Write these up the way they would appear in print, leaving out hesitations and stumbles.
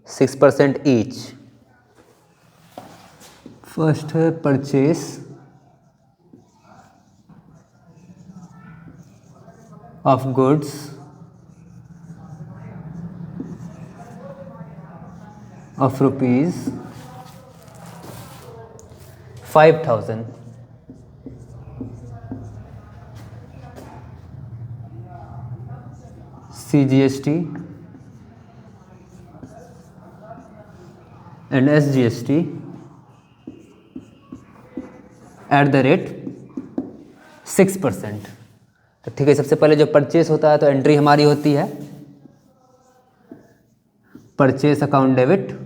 6% each. First है purchase of goods of ₹5,000। CGST and SGST @ 6%। तो ठीक है, सबसे पहले जो परचेस होता है तो एंट्री हमारी होती है परचेस अकाउंट डेबिट।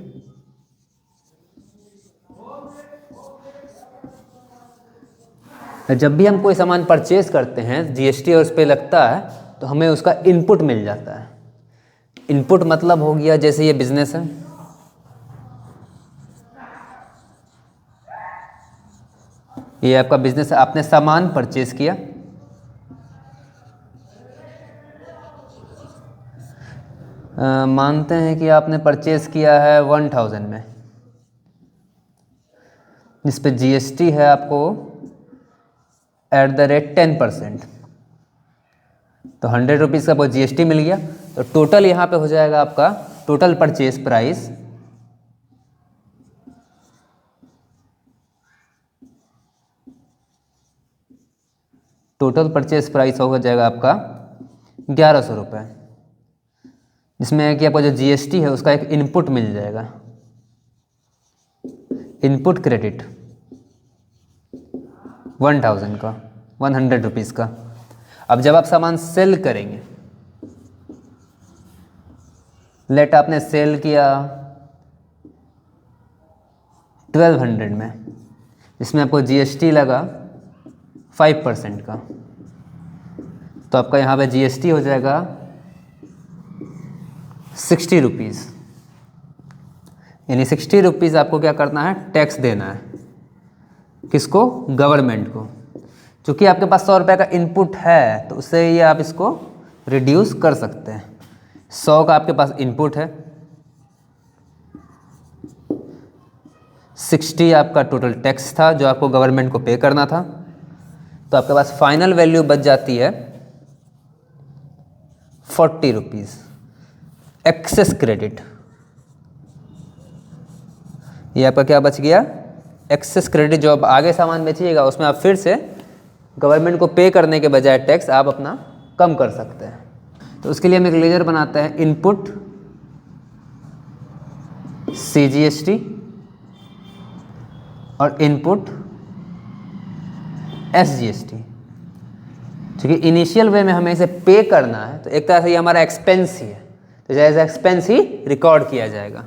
जब भी हम कोई सामान परचेस करते हैं जीएसटी और उस पर लगता है तो हमें उसका इनपुट मिल जाता है। इनपुट मतलब हो गया, जैसे ये बिजनेस है, ये आपका बिजनेस है, आपने सामान परचेस किया, मानते हैं कि आपने परचेस किया है 1000 में, जिस पे जीएसटी है आपको @ 10%। तो 100 रुपीज़ का वो जीएसटी मिल गया। तो टोटल यहाँ पे हो जाएगा आपका टोटल परचेस प्राइस हो जाएगा आपका 1100 रुपये, जिसमें कि आपका जो जीएसटी है उसका एक इनपुट मिल जाएगा, इनपुट क्रेडिट 1000 का, 100 रुपीज़ का। अब जब आप सामान सेल करेंगे, लेट आपने सेल किया 1200 में, इसमें आपको जीएसटी लगा 5% का, तो आपका यहाँ पे जीएसटी हो जाएगा 60 रुपीज़। यानी 60 रुपीज़ आपको क्या करना है, टैक्स देना है। किसको? गवर्नमेंट को। चूँकि आपके पास 100 रुपये का इनपुट है तो उससे ये आप इसको रिड्यूस कर सकते हैं। 100 का आपके पास इनपुट है, 60 आपका टोटल टैक्स था जो आपको गवर्नमेंट को पे करना था, तो आपके पास फाइनल वैल्यू बच जाती है 40 रुपीज़ एक्सेस क्रेडिट। ये आपका क्या बच गया? Excess credit. जो आप आगे सामान बेचिएगा उसमें आप फिर से गवर्नमेंट को पे करने के बजाय टैक्स आप अपना कम कर सकते हैं। तो उसके लिए हम एक लेजर बनाते हैं, इनपुट CGST और इनपुट SGST। क्योंकि इनिशियल वे में हमें इसे पे करना है तो एक तरह से ये हमारा एक्सपेंस ही है, तो एज एक्सपेंस ही रिकॉर्ड किया जाएगा,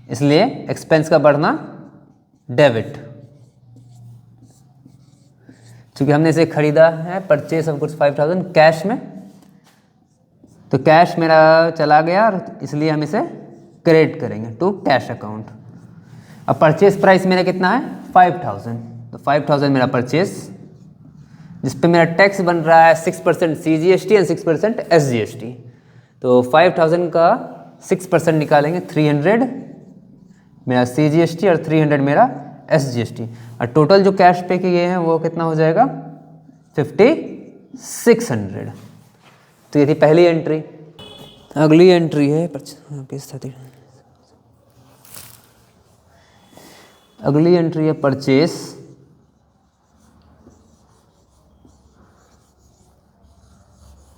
इसलिए एक्सपेंस का बढ़ना डेबिट। क्योंकि हमने इसे खरीदा है परचेस ऑफ गुड्स 5000 कैश में, तो कैश मेरा चला गया और इसलिए हम इसे क्रेडिट करेंगे टू कैश अकाउंट। अब परचेस प्राइस मेरा कितना है? 5000। तो 5000 मेरा परचेस, जिस पे मेरा टैक्स बन रहा है 6% CGST एंड 6% SGST। तो 5000 का 6% निकालेंगे 300 मेरा CGST और 300 मेरा SGST, और टोटल जो कैश पे किए हैं वो कितना हो जाएगा? 5600। तो ये थी पहली एंट्री। अगली एंट्री है purchase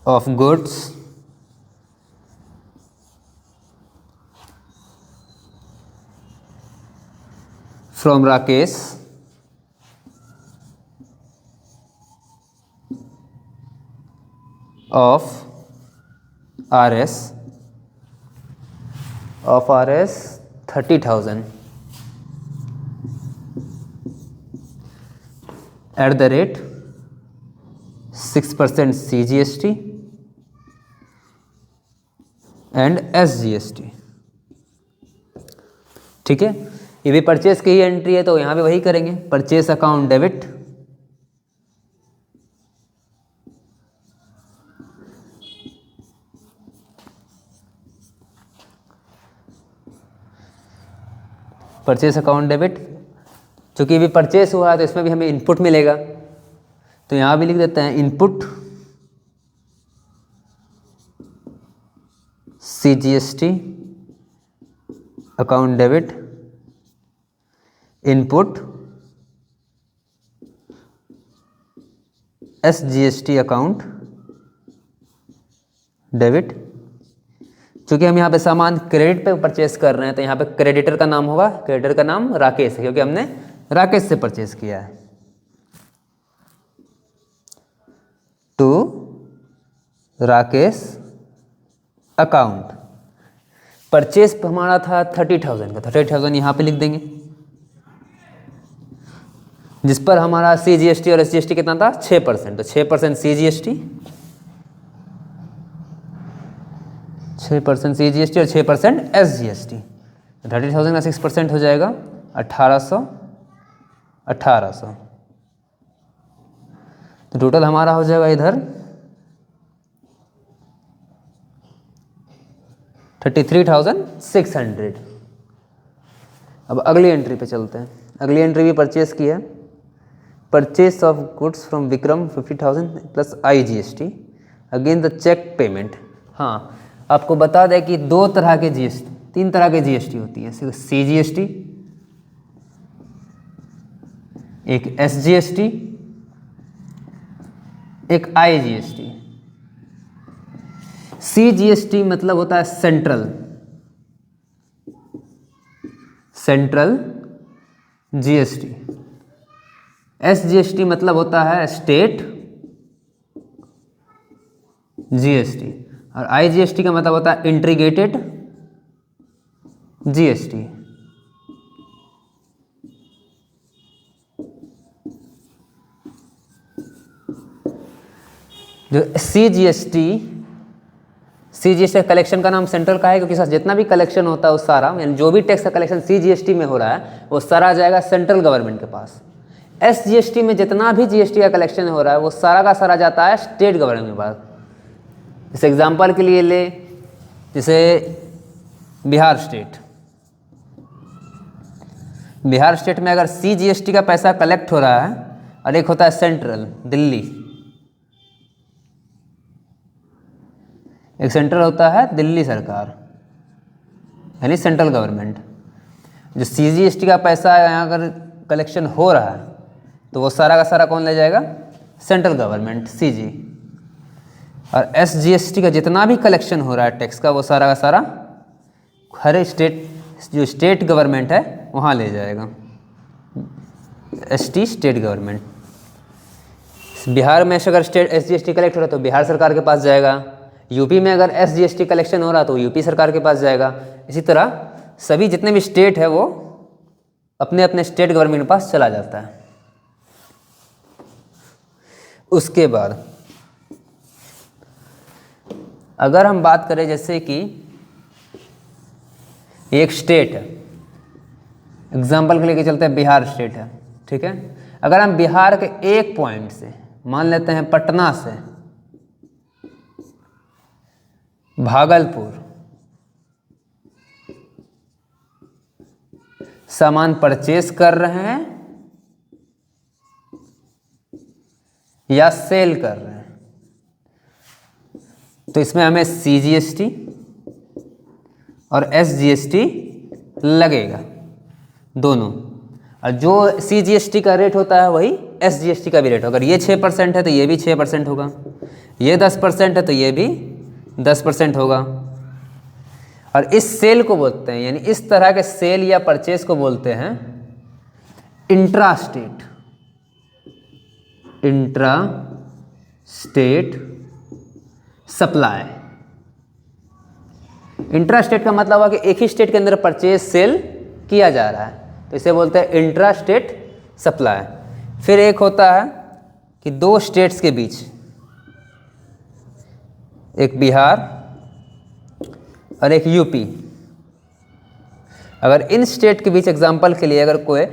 of goods from Rakesh of RS 30,000 @ 6% CGST and SGST। ठीक है, ये भी परचेस की ही एंट्री है तो यहाँ पे वही करेंगे, purchase account debit purchase account debit, चूँकि भी परचेस हुआ है तो इसमें भी हमें इनपुट मिलेगा, तो यहाँ भी लिख देते हैं input CGST account debit, input SGST account debit. चूँकि हम यहाँ पे सामान क्रेडिट पे परचेस कर रहे हैं तो यहाँ पे क्रेडिटर का नाम होगा, क्रेडिटर का नाम राकेश है क्योंकि हमने राकेश से परचेस किया है। टू राकेश अकाउंट, परचेस हमारा था 30,000 का, 30,000 यहाँ पे लिख देंगे, जिस पर हमारा CGST और SGST कितना था 6%, तो 6% CGST, 6% CGST और 6% SGST, 30,000 का 6% हो जाएगा 1800, तो टोटल हमारा हो जाएगा इधर 33,600। अब अगली एंट्री पे चलते हैं। अगली एंट्री भी परचेस की है, purchase of goods from Vikram 50,000 plus IGST again the cheque payment. हाँ, आपको बता दें कि तीन तरह के GST होती है, CGST, एक SGST, एक IGST। CGST मतलब होता है सेंट्रल GST, SGST मतलब होता है स्टेट GST, और IGST का मतलब होता है इंटीग्रेटेड GST। जो CGST का कलेक्शन का नाम सेंट्रल का है क्योंकि सर जितना भी कलेक्शन होता है वो सारा, यानी जो भी टैक्स का कलेक्शन CGST में हो रहा है वो सारा जाएगा सेंट्रल गवर्नमेंट के पास। SGST में जितना भी GST का कलेक्शन हो रहा है वो सारा का सारा जाता है स्टेट गवर्नमेंट के पास। इस एग्जांपल के लिए ले, जैसे बिहार स्टेट में अगर CGST का पैसा कलेक्ट हो रहा है और एक होता है सेंट्रल दिल्ली, एक सेंट्रल होता है दिल्ली सरकार यानी सेंट्रल गवर्नमेंट। जो CGST का पैसा यहाँ अगर कलेक्शन हो रहा है तो वो सारा का सारा कौन ले जाएगा, सेंट्रल गवर्नमेंट CG, और SGST का जितना भी कलेक्शन हो रहा है टैक्स का वो सारा का सारा हर स्टेट गवर्नमेंट है वहाँ ले जाएगा, स्टेट गवर्नमेंट। बिहार में अगर SGST कलेक्ट हो रहा है तो बिहार सरकार के पास जाएगा, यूपी में अगर SGST कलेक्शन हो रहा है तो यूपी सरकार के पास जाएगा। इसी तरह सभी जितने भी स्टेट है वो अपने अपने स्टेट गवर्नमेंट के पास चला जाता है। उसके बाद अगर हम बात करें जैसे कि एक स्टेट है, एग्जाम्पल के लिए चलते हैं बिहार स्टेट है, ठीक है। अगर हम बिहार के एक पॉइंट से मान लेते हैं पटना से भागलपुर सामान परचेस कर रहे हैं या सेल कर रहे हैं तो इसमें हमें CGST और SGST लगेगा दोनों, और जो CGST का रेट होता है वही SGST का भी रेट होगा। अगर ये 6% है तो ये भी 6% होगा, ये 10% है तो ये भी 10% होगा। और इस सेल को बोलते हैं, यानी इस तरह के सेल या परचेस को बोलते हैं intra state supply. Intra state का मतलब हुआ कि एक ही स्टेट के अंदर परचेस सेल किया जा रहा है तो इसे बोलते हैं इंट्रा स्टेट सप्लाई। फिर एक होता है कि दो स्टेट्स के बीच, एक बिहार और एक यूपी, अगर इन स्टेट के बीच एग्जांपल के लिए अगर कोई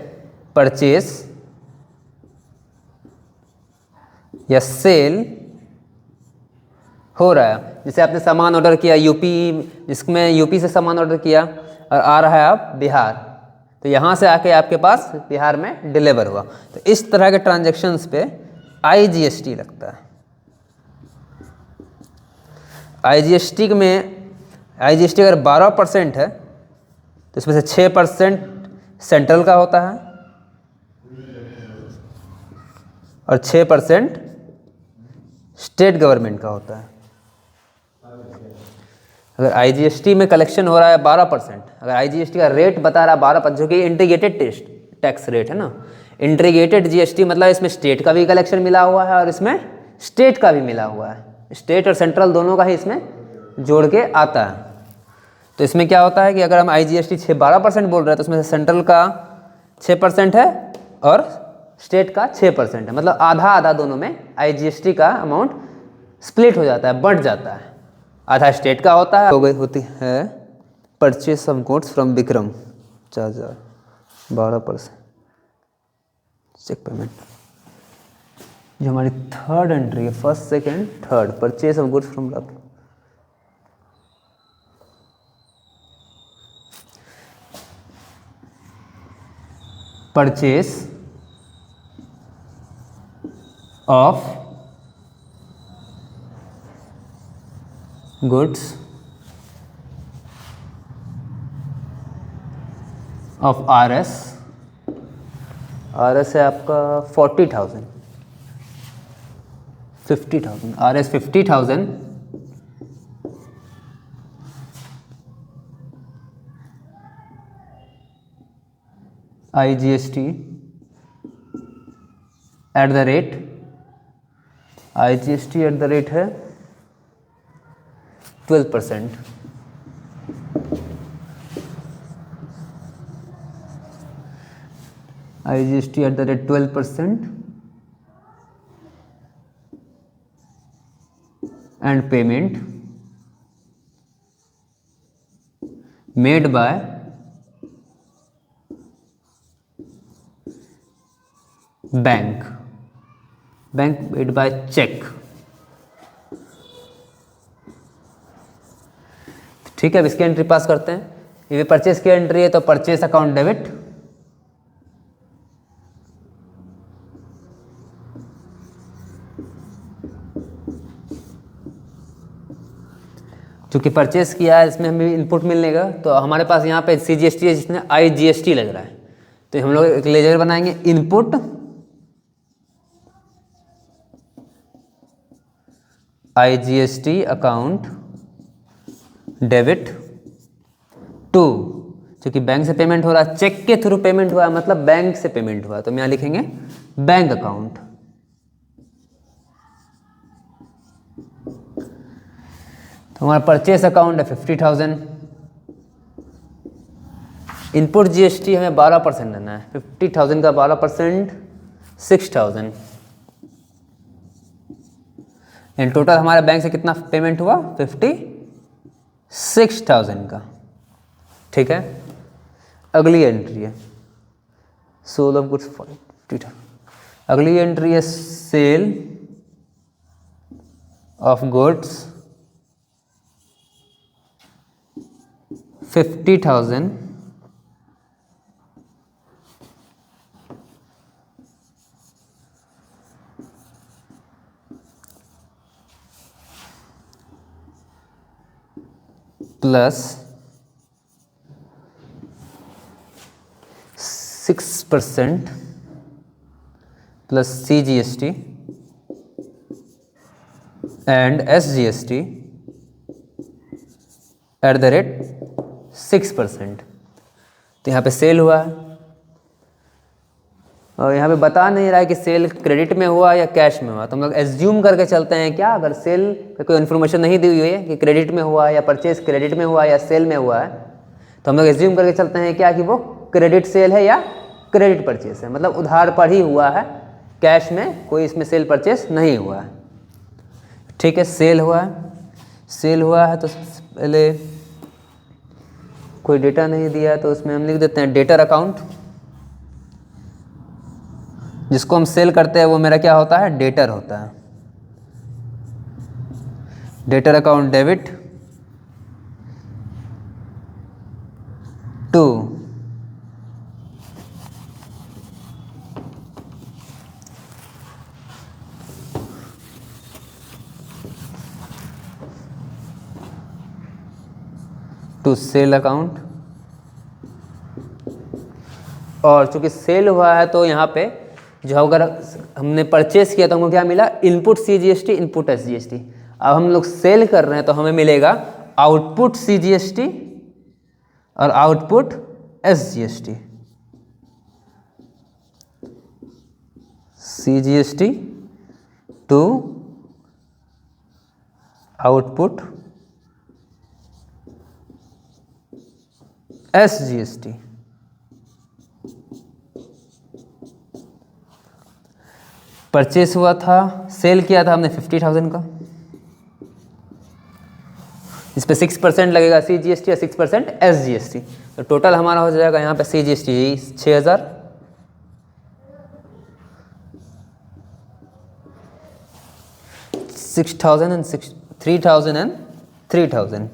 परचेस या सेल हो रहा है, जैसे आपने सामान ऑर्डर किया यूपी, जिसमें यूपी से सामान ऑर्डर किया और आ रहा है आप बिहार, तो यहाँ से आके आपके पास बिहार में डिलीवर हुआ। तो इस तरह के ट्रांजैक्शंस पे IGST लगता है। IGST अगर 12% है तो इसमें से 6% सेंट्रल का होता है और 6% स्टेट गवर्नमेंट का होता है। अगर IGST में कलेक्शन हो रहा है 12%, अगर IGST का रेट बता रहा है 12%, जो कि इंटीग्रेटेड टैक्स रेट है ना, इंटीग्रेटेड GST मतलब इसमें स्टेट का भी कलेक्शन मिला हुआ है और इसमें स्टेट का भी मिला हुआ है, स्टेट और सेंट्रल दोनों का ही इसमें जोड़ के आता है। तो इसमें क्या होता है कि अगर हम IGST 12% बोल रहे हैं तो उसमें से सेंट्रल का 6% है और स्टेट का 6% है, मतलब आधा आधा दोनों में IGST का अमाउंट स्प्लिट हो जाता है, बढ़ जाता है। आधा स्टेट का होता है, हो गई होती है purchase of goods from Vikram 4000, 12% cheque payment. जो हमारी थर्ड एंट्री है, first second third, purchase of goods from Lucknow. Purchase of goods of RS है आपका 40,000, 50,000, RS 50,000, IGST eight the rate, IGST eight the rate है 12%। IGST eight the rate 12% and payment made by bank made by check। ठीक है, अब इसकी entry पास करते हैं। ये परचेस की एंट्री है तो परचेस अकाउंट डेबिट, चूँकि परचेस किया है इसमें हमें इनपुट मिलेगा, तो हमारे पास यहाँ पे CGST है जिसमें IGST लग रहा है, तो हम लोग एक लेजर बनाएंगे, input IGST account debit to, क्योंकि बैंक से पेमेंट हो रहा है, चेक के थ्रू पेमेंट हुआ है मतलब बैंक से पेमेंट हुआ है, तो हम यहाँ लिखेंगे बैंक अकाउंट। तो हमारा परचेस अकाउंट है 50,000, इनपुट GST हमें 12% देना है, 50,000 का 12% 6,000, इन टोटल हमारे बैंक से कितना पेमेंट हुआ 56,000 का। ठीक है, अगली एंट्री है सोल ऑफ गुड्स 50,000। अगली एंट्री है sale of goods 50,000 plus 6% plus CGST and SGST at the rate 6%। तो यहाँ पे सेल हुआ है और यहाँ पे बता नहीं रहा है कि सेल क्रेडिट में हुआ या कैश में हुआ, तो हम लोग एज्यूम करके चलते हैं क्या, अगर सेल पे कोई इन्फॉर्मेशन नहीं दी हुई है कि क्रेडिट में हुआ या परचेज क्रेडिट में हुआ या सेल में हुआ है, तो हम लोग एज्यूम करके चलते हैं क्या कि वो क्रेडिट सेल है या क्रेडिट परचेज है, मतलब उधार पर ही हुआ है, कैश में कोई इसमें सेल परचेज नहीं हुआ है। ठीक है, सेल हुआ है तो पहले कोई डेटा नहीं दिया है तो उसमें हम लिख देते हैं डेटर अकाउंट, जिसको हम सेल करते हैं वो मेरा क्या होता है, डेटर होता है। Debtor account debit to to sale account, और चूंकि सेल हुआ है तो यहाँ पे जो अगर हमने परचेस किया तो हमको क्या मिला, इनपुट CGST, इनपुट SGST। अब हम लोग सेल कर रहे हैं तो हमें मिलेगा आउटपुट CGST और output SGST। CGST to output SGST। Purchase हुआ था, सेल किया था हमने 50,000 का, इस पे 6% लगेगा CGST और 6% SGST, तो टोटल हमारा हो जाएगा यहाँ पे CGST 6,000, 6,000 and 3,000 and 3,000।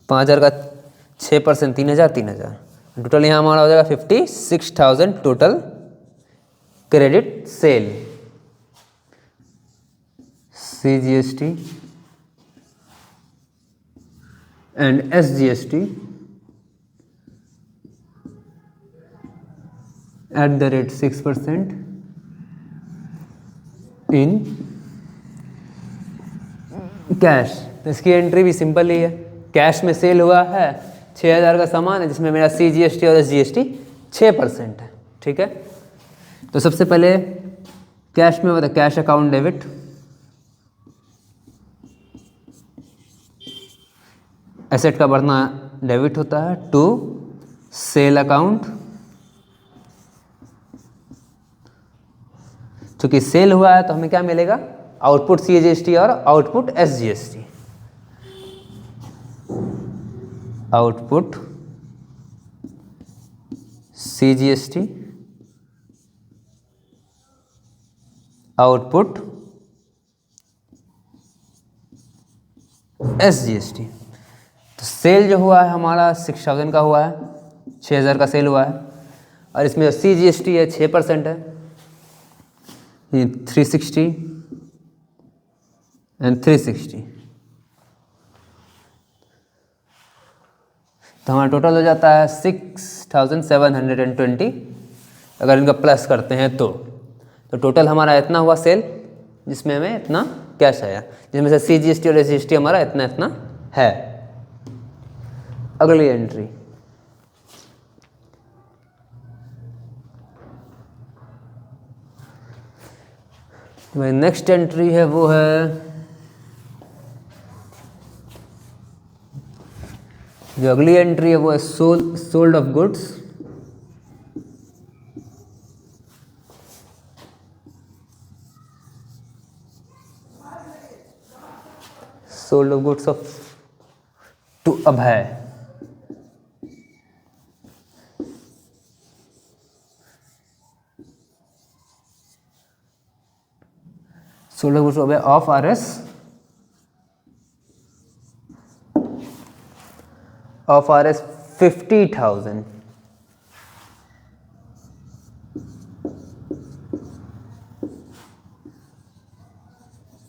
पाँच हज़ार का 6%, 3,000, 3,000, टोटल यहाँ हमारा हो जाएगा 56,000 total credit sale. CGST and SGST at the rate 6% in cash. तो इसकी एंट्री भी सिंपल ही है, कैश में सेल हुआ है, 6,000 का सामान है जिसमें मेरा CGST और SGST 6% है। ठीक है, तो सबसे पहले कैश में होता है कैश अकाउंट डेबिट, एसेट का बढ़ना डेबिट होता है, टू सेल अकाउंट, चूंकि सेल हुआ है तो हमें क्या मिलेगा, आउटपुट CGST और output SGST। Output CGST, output SGST। तो सेल जो हुआ है हमारा 6,000 का हुआ है, 6,000 का सेल हुआ है, और इसमें जो CGST है 6% है, 360 एंड 360, तो हमारा टोटल हो जाता है 6,720। अगर इनका प्लस करते हैं तो टोटल हमारा इतना हुआ सेल, जिसमें हमें इतना कैश आया, जिसमें से CGST और SGST हमारा इतना इतना है। अगली एंट्री, नेक्स्ट एंट्री है वो है, जो अगली एंट्री है वो है sold of goods. Sold of goods of to Abhay. Sold of goods Abhay of RS of RS 50,000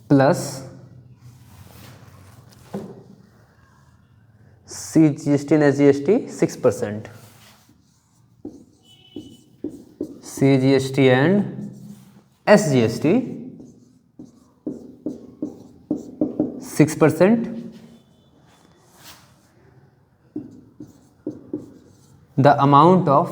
plus CGST and SGST 6%, CGST and SGST 6%, the amount of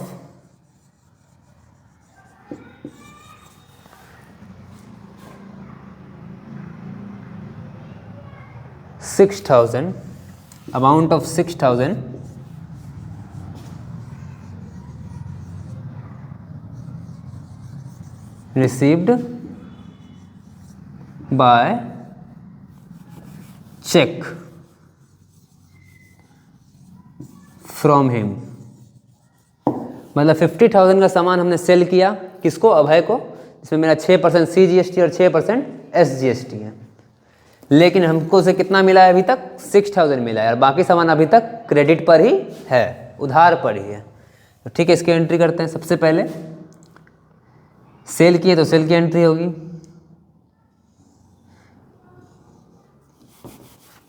$6,000 received by check from him। मतलब 50,000 का सामान हमने cell किया, किसको, अभय को, इसमें मेरा 6% CGST और 6% SGST है, लेकिन हमको से कितना मिला है अभी तक, 6,000 मिला है, और बाकी सामान अभी तक क्रेडिट पर ही है, उधार पर ही है। तो ठीक है, इसकी एंट्री करते हैं। सबसे पहले सेल किए तो सेल की एंट्री होगी,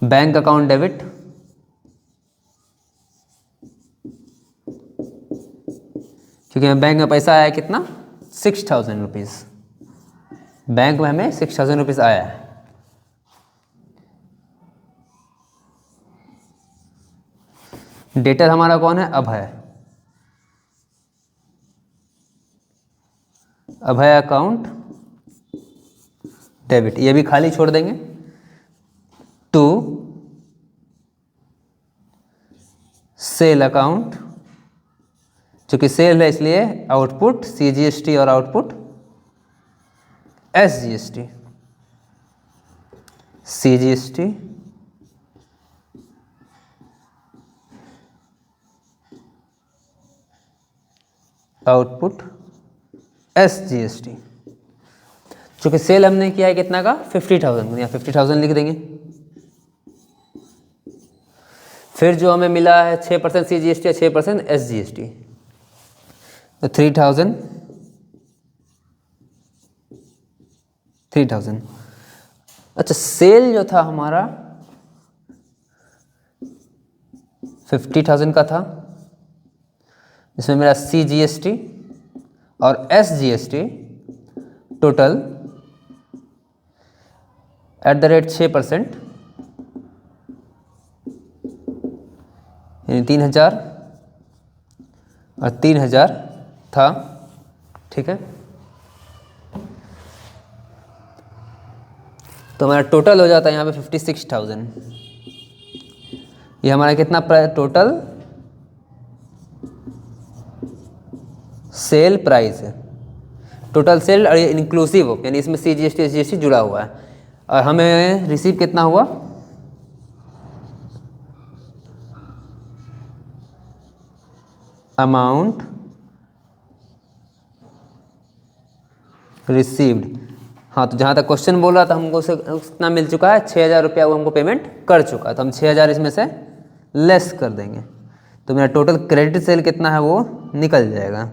बैंक अकाउंट डेबिट, क्योंकि हमें बैंक में पैसा आया कितना 6000 रुपीज़, बैंक में हमें 6000 रुपीज़ आया है। डेटर हमारा कौन है, अभय, अभय अकाउंट डेबिट, ये भी खाली छोड़ देंगे। टू सेल अकाउंट, चूंकि सेल है इसलिए आउटपुट CGST और output SGST, CGST output SGST। चूंकि सेल हमने किया है कितना का 50,000, या 50,000 लिख देंगे। फिर जो हमें मिला है 6% CGST या 6% SGST, तो 3,000। अच्छा, सेल जो था हमारा 50,000 का था, जिसमें मेरा CGST और SGST टोटल @ 6%, यानी 3,000 और 3,000 था। ठीक है, तो हमारा टोटल हो जाता है यहाँ पे 56,000। ये हमारा कितना टोटल सेल प्राइस है, टोटल सेल, और ये इंक्लूसिव हो, यानी इसमें CGST SGST जुड़ा हुआ है। और हमें रिसीव कितना हुआ, अमाउंट रिसीव्ड। हाँ, तो जहाँ तक क्वेश्चन बोल रहा था हमको उतना मिल चुका है, 6,000 रुपया वो हमको पेमेंट कर चुका है, तो हम 6,000 इसमें से लेस कर देंगे, तो मेरा टोटल क्रेडिट सेल कितना है वो निकल जाएगा।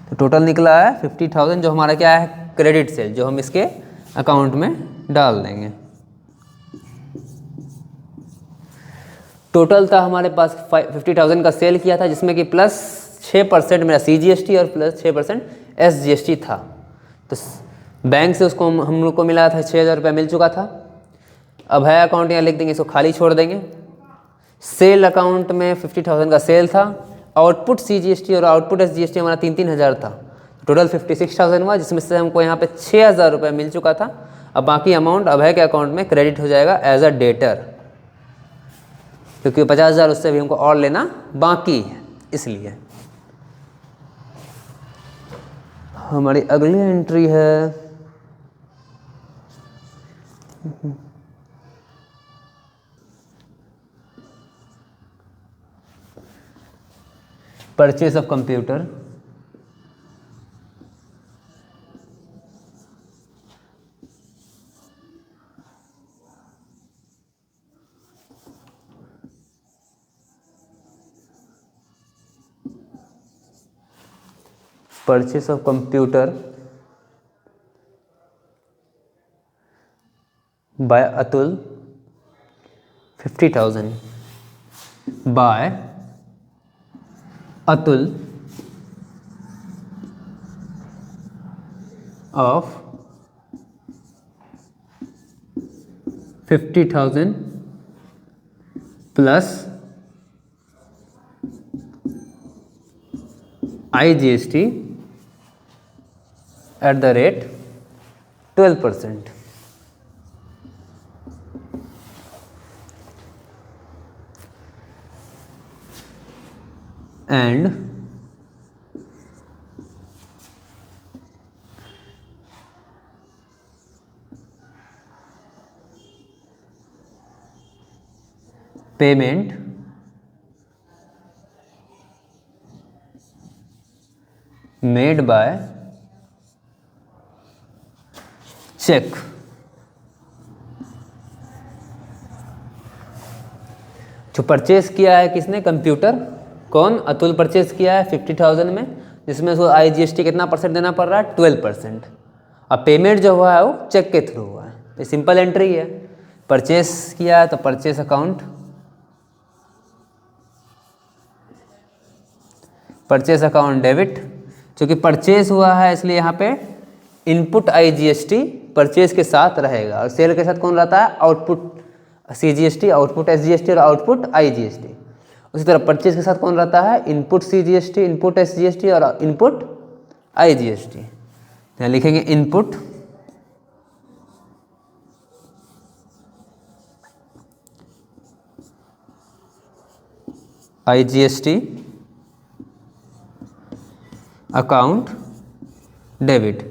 तो टोटल निकला है 50,000, जो हमारा क्या है क्रेडिट सेल, जो हम इसके अकाउंट में डाल देंगे। टोटल था हमारे पास 50,000 का सेल किया था, जिसमें कि प्लस 6% मेरा CGST और प्लस 6% SGST था। तो बैंक से उसको हम लोग को मिला था 6,000 रुपया मिल चुका था। अब है अकाउंट यहाँ लिख देंगे, इसको खाली छोड़ देंगे। सेल अकाउंट में 50,000 का सेल था, आउटपुट CGST और आउटपुट SGST हमारा 3,000 था, टोटल 56,000 हुआ, जिसमें से हमको यहाँ पे 6,000 रुपया मिल चुका था। अब बाकी अमाउंट अभय के अकाउंट में क्रेडिट हो जाएगा एज अ डेटर, क्योंकि 50,000 उससे भी हमको और लेना बाकी है, इसलिए। हमारी अगली एंट्री है purchase of computer. Purchase of computer by Atul 50,000 by Atul of 50,000 plus IGST @ 12%। and payment made by check। जो परचेज किया है किसने, कंप्यूटर, कौन, अतुल परचेज किया है 50,000 में, जिसमें उसको IGST कितना % देना पड़ रहा है 12%। अब पेमेंट जो हुआ है वो चेक के थ्रू हुआ है, ये सिंपल एंट्री है। परचेस किया तो purchase account, purchase account debit, क्योंकि परचेस हुआ है इसलिए यहाँ पे इनपुट IGST परचेस के साथ रहेगा और सेल के साथ कौन रहता है, आउटपुट CGST, आउटपुट SGST और आउटपुट IGST। उसी तरह परचेस के साथ कौन रहता है, इनपुट CGST, इनपुट SGST और इनपुट IGST। यहाँ लिखेंगे इनपुट IGST अकाउंट डेबिट,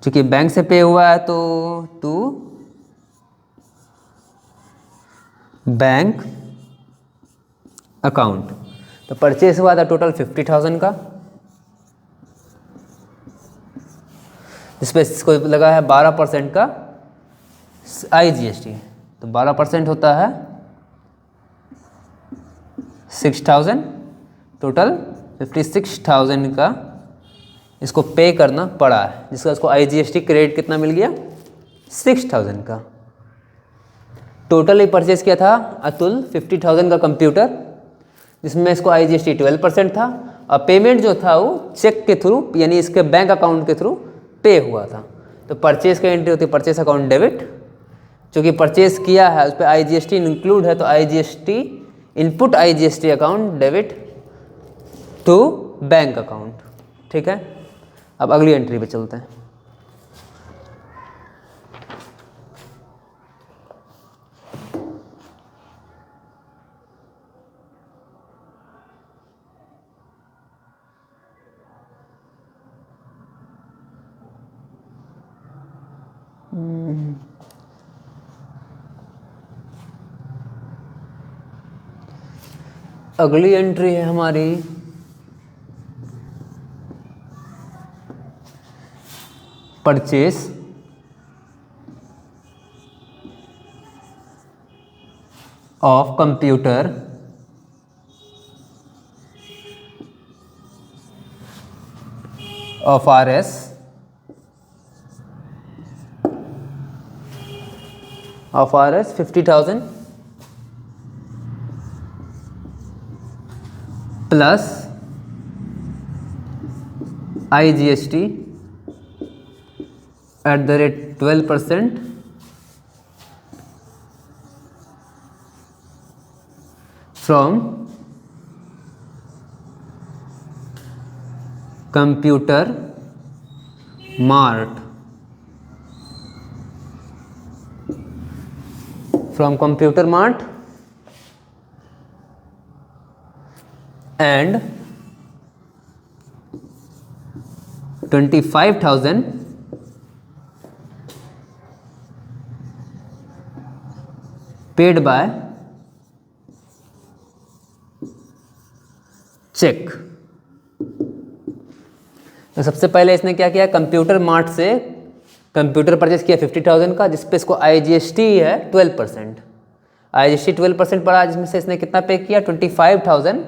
चूँकि बैंक से पे हुआ है तो टू बैंक अकाउंट। तो परचेस हुआ था टोटल 50,000 का, जिस पे इसको लगा है 12% का IGST, तो 12% होता है 6,000, टोटल 56,000 का इसको पे करना पड़ा है, जिसका इसको IGST क्रेडिट कितना मिल गया, 6,000 का। टोटल ही परचेस किया था अतुल 50,000 का कंप्यूटर, जिसमें इसको IGST 12% था और पेमेंट जो था वो चेक के थ्रू यानी इसके बैंक अकाउंट के थ्रू पे हुआ था। तो परचेस की एंट्री होती है परचेस अकाउंट डेबिट, क्योंकि परचेस किया है उस पर IGST इंक्लूड है तो IGST input IGST account debit to bank account. ठीक है, अब अगली एंट्री पे चलते हैं। अगली एंट्री है हमारी purchase of computer of RS of RS 50,000 plus IGST at the rate 12% from Computer Mart, from Computer Mart and 25,000 paid by cheque. तो सबसे पहले इसने क्या किया, कंप्यूटर मार्ट से कंप्यूटर परचेस किया 50,000 का, जिस पे इसको IGST है 12%, IGST 12% पड़ा, जिसमें से इसने कितना पे किया, 25,000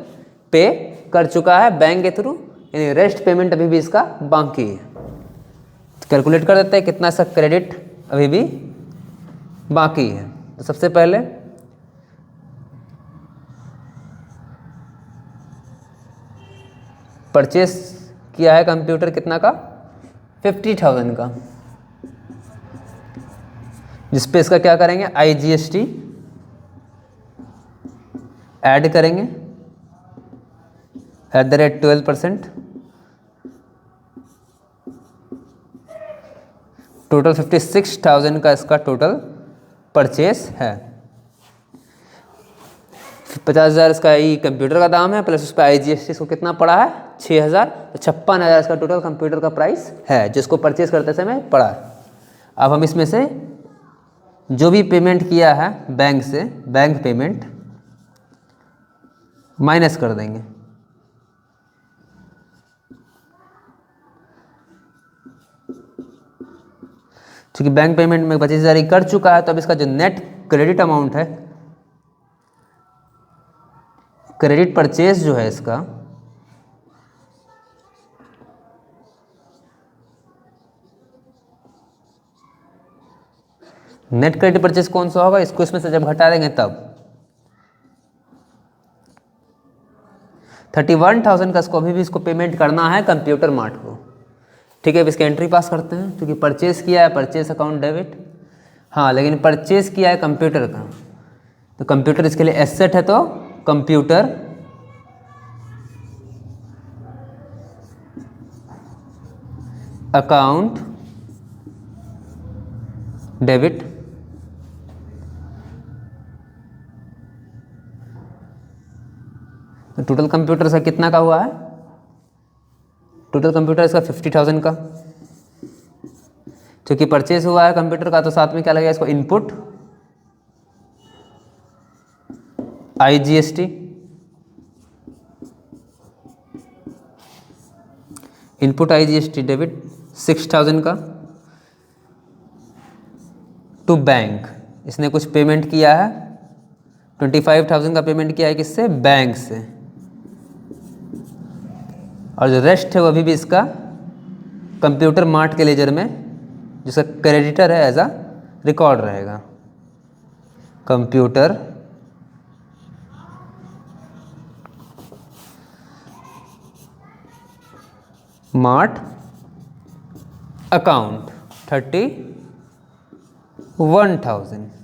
पे कर चुका है बैंक के थ्रू, यानी रेस्ट पेमेंट अभी भी इसका बाकी है। तो कैलकुलेट कर देते हैं कितना इसका क्रेडिट अभी भी बाकी है। तो सबसे पहले परचेस किया है कंप्यूटर कितना का, 50,000 का, जिस पे इसका क्या करेंगे, IGST ऐड करेंगे एट द रेट 12%, टोटल 56,000 का इसका टोटल परचेस है। 50,000 इसका ही कंप्यूटर का दाम है, प्लस उस पर IGST इसको कितना पड़ा है, 6,000, तो 56,000 इसका टोटल कंप्यूटर का प्राइस है, जिसको परचेस करते समय पड़ा है। अब हम इसमें से जो भी पेमेंट किया है बैंक से, बैंक पेमेंट माइनस कर देंगे। क्योंकि बैंक पेमेंट में 25,000 कर चुका है, तो अब इसका जो नेट क्रेडिट अमाउंट है, क्रेडिट परचेस जो है इसका, नेट क्रेडिट परचेस कौन सा होगा, इसको इसमें से जब घटा देंगे तब 31,000 का इसको अभी भी इसको पेमेंट करना है कंप्यूटर मार्ट को। ठीक है, अब इसकी एंट्री पास करते हैं क्योंकि परचेस किया है, परचेस अकाउंट डेबिट। हाँ, लेकिन परचेस किया है कंप्यूटर का, तो कंप्यूटर इसके लिए एसेट है, तो कंप्यूटर अकाउंट डेबिट। तो टोटल कंप्यूटर इसका कितना का हुआ है, टोटल कंप्यूटर इसका 50,000 का। क्योंकि परचेज हुआ है कंप्यूटर का, तो साथ में क्या लगेगा इसको, input IGST, input IGST debit 6,000 का टू बैंक। इसने कुछ पेमेंट किया है, 25,000 का पेमेंट किया है किससे, बैंक से, और जो रेस्ट है वो अभी भी इसका कंप्यूटर मार्ट के लेजर में जिसका क्रेडिटर है एज अ रिकॉर्ड रहेगा। Computer mart account 31,000।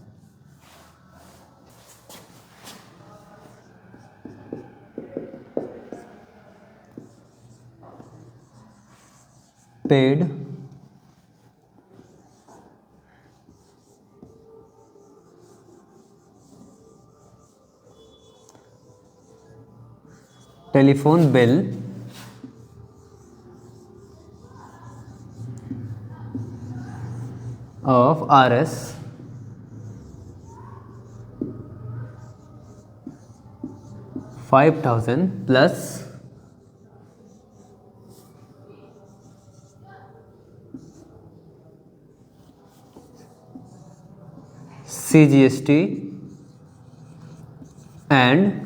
Paid telephone bill of RS 5,000 plus CGST and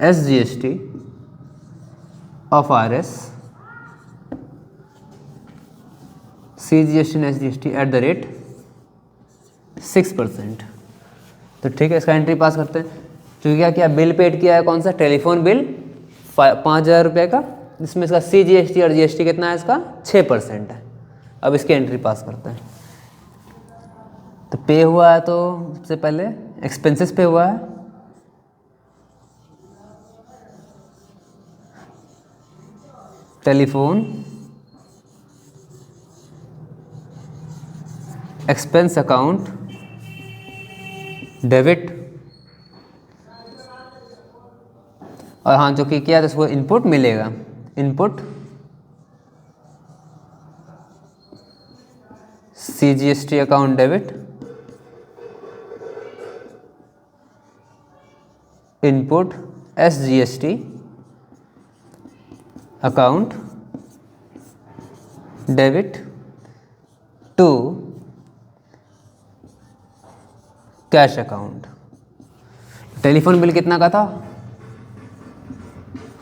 SGST of RS, CGST and SGST at the rate 6%। तो ठीक है, इसका एंट्री पास करते हैं। क्योंकि क्या किया, बिल पेड किया है कौन सा, टेलीफोन बिल 5,000 रुपये का, जिसमें इसका CGST और GST कितना है, इसका 6% है। अब इसकी एंट्री पास करते हैं। तो पे हुआ है, तो सबसे पहले एक्सपेंसेस पे हुआ है, टेलीफोन एक्सपेंस अकाउंट डेबिट, और हाँ जो कि किया तो उसको इनपुट मिलेगा, input CGST account debit, input SGST account debit to cash account. Telephone bill कितना का था,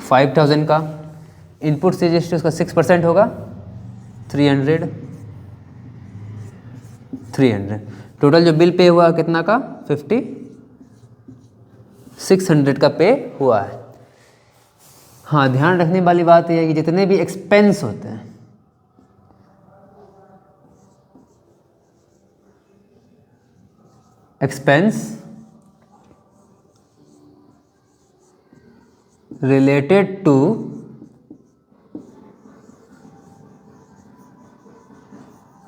5,000 का, इनपुट CGST उसका 6% होगा, 300। टोटल जो बिल पे हुआ कितना का, 600 का पे हुआ है। हाँ, ध्यान रखने वाली बात यह है कि जितने भी एक्सपेंस होते हैं, expense related to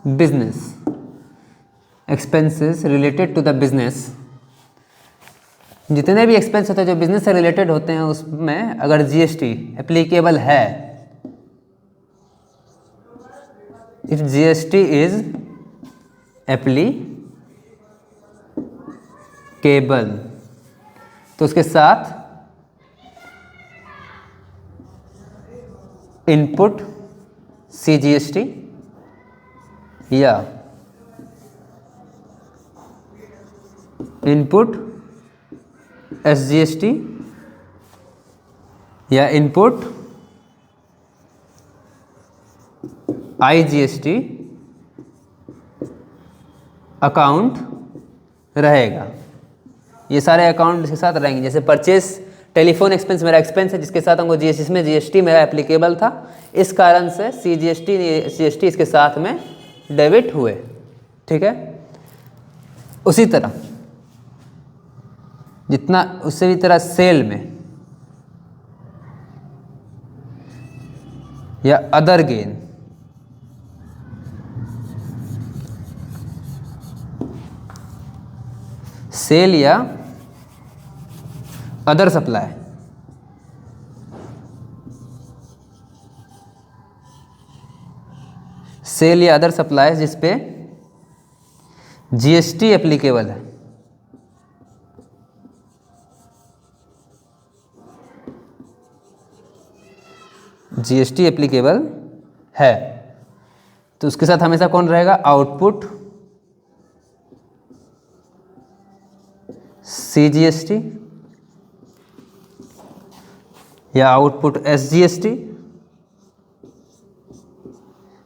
business, expenses related to the business, जितने भी एक्सपेंस होते हैं जो बिजनेस से रिलेटेड होते हैं, उसमें अगर GST एप्लीकेबल है, इफ GST इज एप्लीकेबल, तो उसके साथ इनपुट CGST या इनपुट SGST या इनपुट IGST अकाउंट रहेगा। ये सारे अकाउंट इसके साथ रहेंगे। जैसे परचेस टेलीफोन एक्सपेंस मेरा एक्सपेंस है जिसके साथ हमको जीएसटी, इसमें जीएसटी मेरा एप्लीकेबल था, इस कारण से सीजीएसटी इसके साथ में डेबिट हुए। ठीक है, उसी तरह जितना उससे भी तरह सेल में या अदर गेन, सेल या अदर सप्लाई, सेल या अदर सप्लाई जिस पे जीएसटी एप्लीकेबल है, जीएसटी एप्लीकेबल है, तो उसके साथ हमेशा कौन रहेगा? आउटपुट सीजीएसटी या आउटपुट एसजीएसटी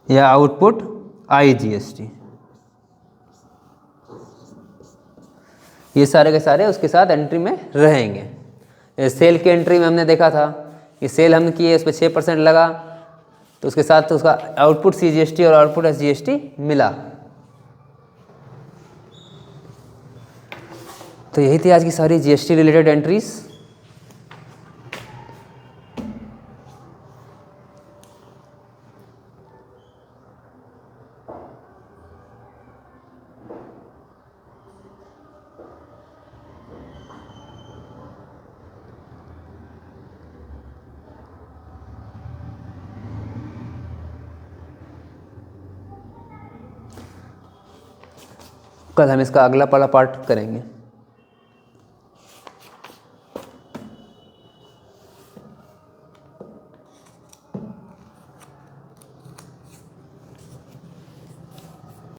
या आउटपुट आईजीएसटी। ये सारे के सारे उसके साथ एंट्री में रहेंगे। सेल की एंट्री में हमने देखा था कि सेल हम किए, उस पर 6% लगा, तो उसके साथ तो उसका आउटपुट सीजीएसटी और आउटपुट एसजीएसटी मिला। तो यही थी आज की सारी जीएसटी रिलेटेड एंट्रीज। कल हम इसका अगला वाला पार्ट करेंगे।